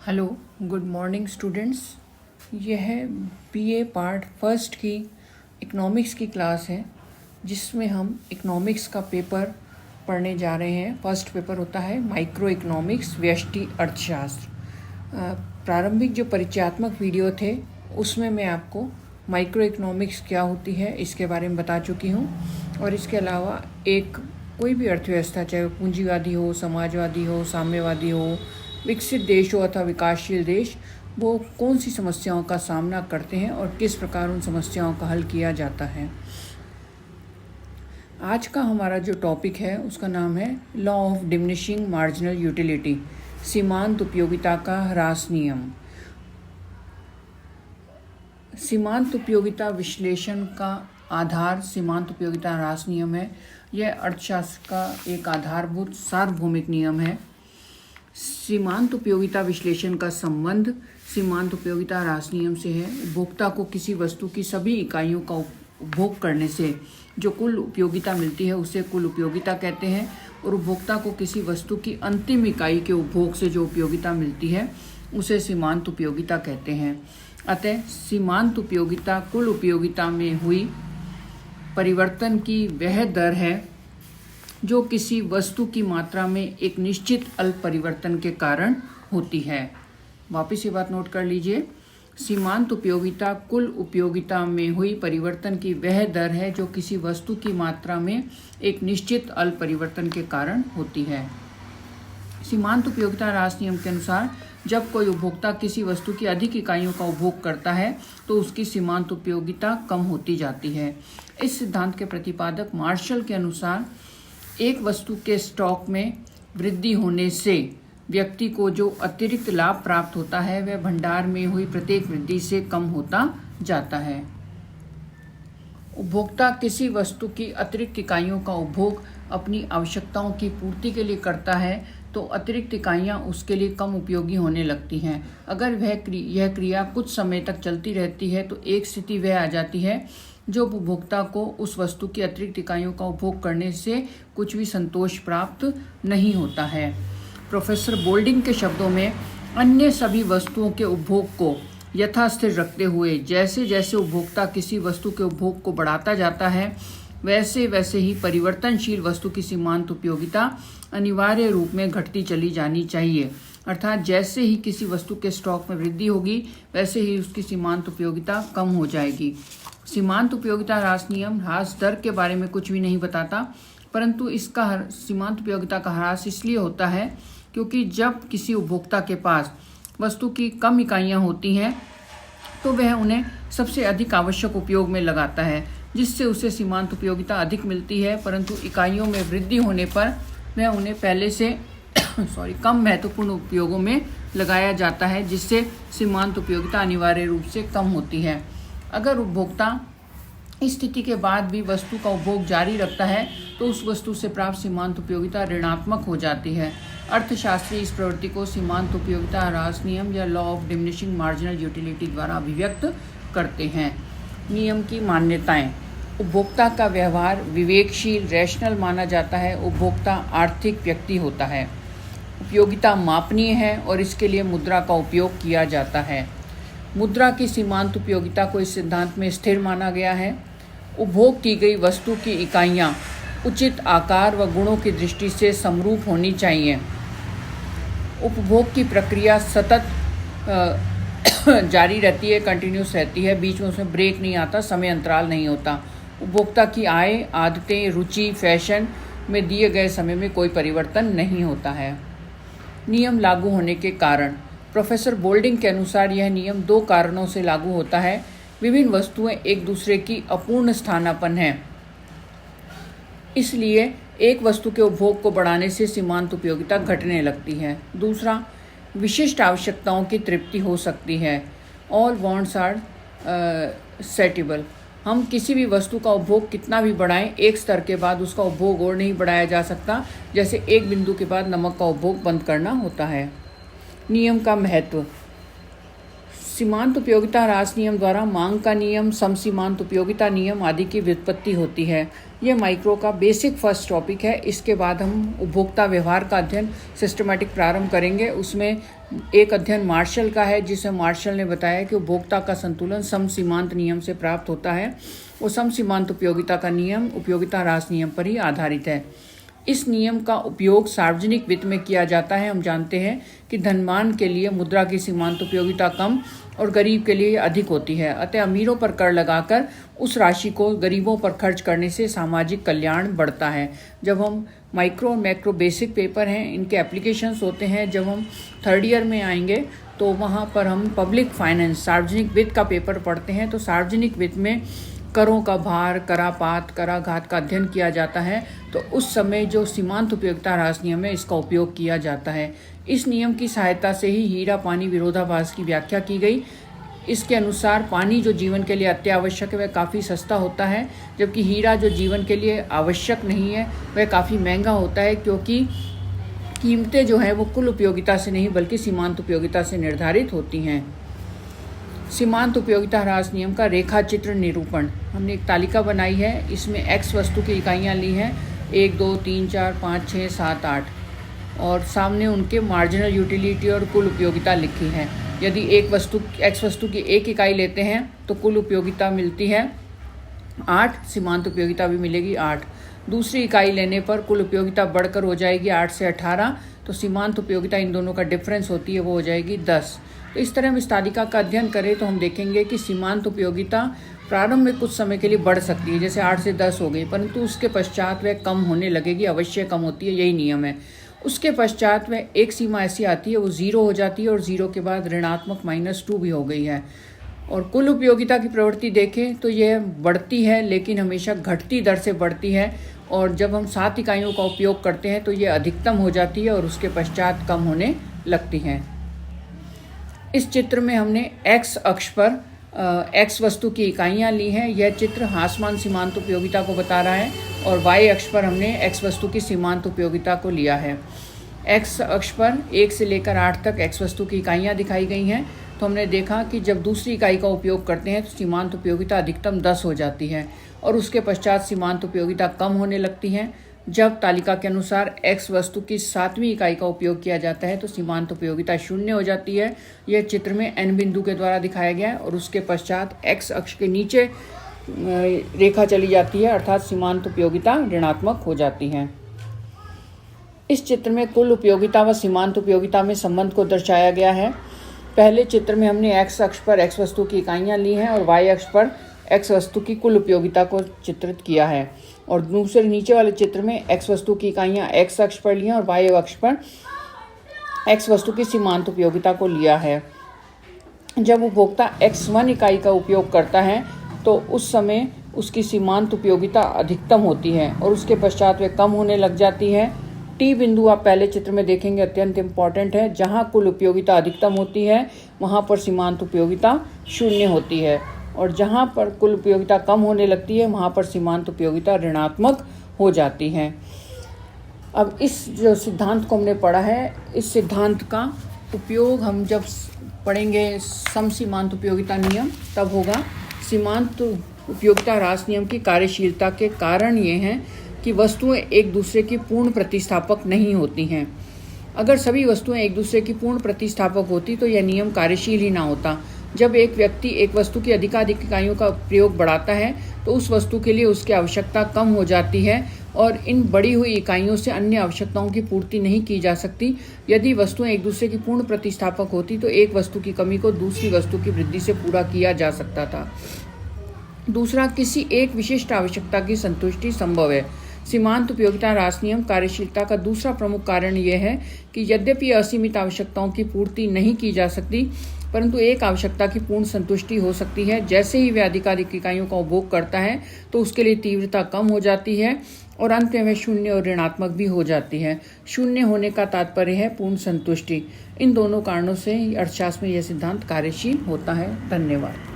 Hello, good morning students. यह BA part first की economics की क्लास है जिसमें हम इकोनॉमिक्स का पेपर पढ़ने जा रहे हैं। फर्स्ट पेपर होता है माइक्रो इकोनॉमिक्स, व्यष्टि अर्थशास्त्र। प्रारंभिक जो परिचयात्मक वीडियो थे उसमें मैं आपको माइक्रो इकोनॉमिक्स क्या होती है इसके बारे में बता चुकी हूँ, और इसके अलावा कोई भी अर्थव्यवस्था, चाहे वो पूंजीवादी हो, समाजवादी हो, साम्यवादी हो, विकसित देश हो अथवा विकासशील देश, वो कौन सी समस्याओं का सामना करते हैं और किस प्रकार उन समस्याओं का हल किया जाता है। आज का हमारा जो टॉपिक है उसका नाम है law of diminishing marginal utility, सीमांत उपयोगिता का ह्रास नियम। सीमांत उपयोगिता विश्लेषण का आधार सीमांत उपयोगिता ह्रास नियम है। यह अर्थशास्त्र का एक आधारभूत सार्वभौमिक नियम है। सीमांत उपयोगिता विश्लेषण का संबंध सीमांत उपयोगिता ह्रास नियम से है। उपभोक्ता को किसी वस्तु की सभी इकाइयों का उपभोग करने से जो कुल उपयोगिता मिलती है उसे कुल उपयोगिता कहते हैं, और उपभोक्ता को किसी वस्तु की अंतिम इकाई के उपभोग से जो उपयोगिता मिलती है उसे सीमांत उपयोगिता कहते हैं। अतः सीमांत उपयोगिता कुल उपयोगिता में हुई परिवर्तन की वह दर है जो किसी वस्तु की मात्रा में एक निश्चित अल्प परिवर्तन के कारण होती है। वापिस ये बात नोट कर लीजिए, सीमांत उपयोगिता कुल उपयोगिता में हुई परिवर्तन की वह दर है जो किसी वस्तु की मात्रा में एक निश्चित अल्प परिवर्तन के कारण होती है। सीमांत उपयोगिता ह्रास नियम के अनुसार जब कोई उपभोक्ता किसी वस्तु की अधिक इकाइयों का उपभोग करता है तो उसकी सीमांत उपयोगिता कम होती जाती है। इस सिद्धांत के प्रतिपादक मार्शल के अनुसार एक वस्तु के स्टॉक में वृद्धि होने से व्यक्ति को जो अतिरिक्त लाभ प्राप्त होता है वह भंडार में हुई प्रत्येक वृद्धि से कम होता जाता है। उपभोक्ता किसी वस्तु की अतिरिक्त इकाइयों का उपभोग अपनी आवश्यकताओं की पूर्ति के लिए करता है तो अतिरिक्त इकाइयां उसके लिए कम उपयोगी होने लगती हैं। अगर यह क्रिया कुछ समय तक चलती रहती है तो एक स्थिति वह आ जाती है जो उपभोक्ता को उस वस्तु की अतिरिक्त इकाइयों का उपभोग करने से कुछ भी संतोष प्राप्त नहीं होता है। प्रोफेसर बोल्डिंग के शब्दों में, अन्य सभी वस्तुओं के उपभोग को यथास्थिर रखते हुए जैसे जैसे उपभोक्ता किसी वस्तु के उपभोग को बढ़ाता जाता है वैसे वैसे ही परिवर्तनशील वस्तु की सीमांत उपयोगिता अनिवार्य रूप में घटती चली जानी चाहिए। अर्थात जैसे ही किसी वस्तु के स्टॉक में वृद्धि होगी वैसे ही उसकी सीमांत उपयोगिता कम हो जाएगी। सीमांत उपयोगिता ह्रास नियम ह्रास दर के बारे में कुछ भी नहीं बताता, परंतु इसका सीमांत उपयोगिता का ह्रास इसलिए होता है क्योंकि जब किसी उपभोक्ता के पास वस्तु की कम इकाइयां होती हैं तो वह उन्हें सबसे अधिक आवश्यक उपयोग में लगाता है, जिससे उसे सीमांत उपयोगिता अधिक मिलती है, परंतु इकाइयों में वृद्धि होने पर वह उन्हें पहले से कम महत्वपूर्ण उपयोगों में लगाया जाता है, जिससे सीमांत उपयोगिता अनिवार्य रूप से कम होती है। अगर उपभोक्ता इस स्थिति के बाद भी वस्तु का उपभोग जारी रखता है तो उस वस्तु से प्राप्त सीमांत उपयोगिता ऋणात्मक हो जाती है। अर्थशास्त्री इस प्रवृत्ति को सीमांत उपयोगिता ह्रास नियम या law of diminishing marginal utility द्वारा अभिव्यक्त करते हैं। नियम की मान्यताएं। उपभोक्ता का व्यवहार विवेकशील रैशनल माना जाता है। उपभोक्ता आर्थिक व्यक्ति होता है। उपयोगिता मापनीय है और इसके लिए मुद्रा का उपयोग किया जाता है। मुद्रा की सीमांत उपयोगिता को इस सिद्धांत में स्थिर माना गया है। उपभोग की गई वस्तु की इकाइयां उचित आकार व गुणों की दृष्टि से समरूप होनी चाहिए। उपभोग की प्रक्रिया सतत जारी रहती है, कंटिन्यूस रहती है, बीच में उसमें ब्रेक नहीं आता, समय अंतराल नहीं होता। उपभोक्ता की आय, आदतें, रुचि, फैशन में दिए गए समय में कोई परिवर्तन नहीं होता है। नियम लागू होने के कारण। प्रोफेसर बोल्डिंग के अनुसार यह नियम दो कारणों से लागू होता है। विभिन्न वस्तुएं एक दूसरे की अपूर्ण स्थानापन्न है, इसलिए एक वस्तु के उपभोग को बढ़ाने से सीमांत उपयोगिता घटने लगती है। दूसरा, विशिष्ट आवश्यकताओं की तृप्ति हो सकती है। All wants are satiable. हम किसी भी वस्तु का उपभोग कितना भी बढ़ाएं, एक स्तर के बाद उसका उपभोग और नहीं बढ़ाया जा सकता, जैसे एक बिंदु के बाद नमक का उपभोग बंद करना होता है। नियम का महत्व। सीमांत उपयोगिता ह्रास नियम द्वारा मांग का नियम, समसीमांत उपयोगिता नियम आदि की व्युत्पत्ति होती है। यह माइक्रो का बेसिक फर्स्ट टॉपिक है। इसके बाद हम उपभोक्ता व्यवहार का अध्ययन सिस्टमैटिक प्रारंभ करेंगे। उसमें एक अध्ययन मार्शल का है, जिसमें मार्शल ने बताया कि उपभोक्ता का संतुलन समसीमांत नियम से प्राप्त होता है। वो समसीमांत उपयोगिता का नियम उपयोगिता ह्रास नियम पर ही आधारित है। इस नियम का उपयोग सार्वजनिक वित्त में किया जाता है। हम जानते हैं कि धनवान के लिए मुद्रा की सीमांत उपयोगिता कम और गरीब के लिए अधिक होती है। अतः अमीरों पर कर लगाकर उस राशि को गरीबों पर खर्च करने से सामाजिक कल्याण बढ़ता है। जब हम माइक्रो और मैक्रो बेसिक पेपर हैं, इनके एप्लीकेशंस होते हैं। जब हम थर्ड ईयर में आएंगे तो वहाँ पर हम पब्लिक फाइनेंस, सार्वजनिक वित्त का पेपर पढ़ते हैं। तो सार्वजनिक वित्त में करों का भार, करापात, कराघात का अध्ययन किया जाता है। तो उस समय जो सीमांत उपयोगिता ह्रास नियम है, इसका उपयोग किया जाता है। इस नियम की सहायता से ही हीरा पानी विरोधाभास की व्याख्या की गई। इसके अनुसार पानी जो जीवन के लिए अत्यावश्यक है वह काफ़ी सस्ता होता है, जबकि हीरा जो जीवन के लिए आवश्यक नहीं है वह काफ़ी महंगा होता है, क्योंकि कीमतें जो हैं वो कुल उपयोगिता से नहीं बल्कि सीमांत उपयोगिता से निर्धारित होती हैं। सीमांत उपयोगिता ह्रास नियम का रेखा चित्र निरूपण। हमने एक तालिका बनाई है। इसमें x वस्तु की इकाइयाँ ली हैं 1, 2, 3, 4, 5, 6, 7, 8 और सामने उनके मार्जिनल यूटिलिटी और कुल उपयोगिता लिखी है। यदि x वस्तु की एक इकाई लेते हैं तो कुल उपयोगिता मिलती है 8, सीमांत उपयोगिता भी मिलेगी 8। दूसरी इकाई लेने पर कुल उपयोगिता बढ़कर हो जाएगी 8 से 18, तो सीमांत उपयोगिता इन दोनों का डिफरेंस होती है वो हो जाएगी 10। तो इस तरह हम इस तालिका का अध्ययन करें तो हम देखेंगे कि सीमांत उपयोगिता प्रारंभ में कुछ समय के लिए बढ़ सकती है, जैसे 8 से 10 हो गई, परंतु उसके पश्चात वह कम होने लगेगी, अवश्य कम होती है, यही नियम है। उसके पश्चात वह एक सीमा ऐसी आती है वो 0 हो जाती है और 0 के बाद ऋणात्मक -2 भी हो गई है। और कुल उपयोगिता की प्रवृत्ति देखें तो यह बढ़ती है, लेकिन हमेशा घटती दर से बढ़ती है। और जब हम 7 इकाइयों का उपयोग करते हैं तो यह अधिकतम हो जाती है और उसके पश्चात कम होने लगती हैं। इस चित्र में हमने x अक्ष पर x वस्तु की इकाइयाँ ली हैं। यह चित्र ह्रासमान सीमांत उपयोगिता को बता रहा है और y अक्ष पर हमने x वस्तु की सीमांत उपयोगिता को लिया है। x अक्ष पर 1 से लेकर 8 तक x वस्तु की इकाइयाँ दिखाई गई हैं। तो हमने देखा कि जब दूसरी इकाई का उपयोग करते हैं तो सीमांत उपयोगिता अधिकतम 10 हो जाती है और उसके पश्चात सीमांत उपयोगिता कम होने लगती है। जब तालिका के अनुसार x वस्तु की 7वीं इकाई का उपयोग किया जाता है तो सीमांत उपयोगिता 0 हो जाती है। यह चित्र में n बिंदु के द्वारा दिखाया गया है और उसके पश्चात x अक्ष के नीचे रेखा चली जाती है, अर्थात सीमांत उपयोगिता ऋणात्मक हो जाती है। इस चित्र में कुल उपयोगिता व सीमांत उपयोगिता में संबंध को दर्शाया गया है। पहले चित्र में हमने x अक्ष पर x वस्तु की इकाइयाँ ली हैं और y अक्ष पर x वस्तु की कुल उपयोगिता को चित्रित किया है, और दूसरे नीचे वाले चित्र में x वस्तु की इकाइयाँ x अक्ष पर ली हैं और y अक्ष पर x वस्तु की सीमांत उपयोगिता को लिया है। जब उपभोक्ता x1 इकाई का उपयोग करता है तो उस समय उसकी सीमांत उपयोगिता अधिकतम होती है और उसके पश्चात वे कम होने लग जाती है। टी बिंदु आप पहले चित्र में देखेंगे अत्यंत इम्पॉर्टेंट है। जहाँ कुल उपयोगिता अधिकतम होती है वहाँ पर सीमांत उपयोगिता 0 होती है और जहाँ पर कुल उपयोगिता कम होने लगती है वहाँ पर सीमांत उपयोगिता ऋणात्मक हो जाती है। अब इस जो सिद्धांत को हमने पढ़ा है, इस सिद्धांत का उपयोग हम जब पढ़ेंगे समसीमांत उपयोगिता नियम तब होगा। सीमांत उपयोगिता ह्रास नियम की कार्यशीलता के कारण ये हैं कि वस्तुएं एक दूसरे की पूर्ण प्रतिस्थापक नहीं होती हैं। अगर सभी वस्तुएं एक दूसरे की पूर्ण प्रतिस्थापक होती तो यह नियम कार्यशील ही ना होता। जब एक व्यक्ति एक वस्तु की अधिकाधिक इकाइयों का प्रयोग बढ़ाता है तो उस वस्तु के लिए उसकी आवश्यकता कम हो जाती है और इन बढ़ी हुई इकाइयों से अन्य आवश्यकताओं की पूर्ति नहीं की जा सकती। यदि वस्तुएं एक दूसरे की पूर्ण प्रतिस्थापक होती तो एक वस्तु की कमी को दूसरी वस्तु की वृद्धि से पूरा किया जा सकता था। दूसरा, किसी एक विशिष्ट आवश्यकता की संतुष्टि संभव है। सीमांत उपयोगिता ह्रास नियम कार्यशीलता का दूसरा प्रमुख कारण यह है कि यद्यपि असीमित आवश्यकताओं की पूर्ति नहीं की जा सकती, परंतु एक आवश्यकता की पूर्ण संतुष्टि हो सकती है। जैसे ही वह अधिकाधिक इकाइयों का उपभोग करता है तो उसके लिए तीव्रता कम हो जाती है और अंत में वह 0 और ऋणात्मक भी हो जाती है। 0 होने का तात्पर्य है पूर्ण संतुष्टि। इन दोनों कारणों से अर्थशास्त्र में यह सिद्धांत कार्यशील होता है। धन्यवाद।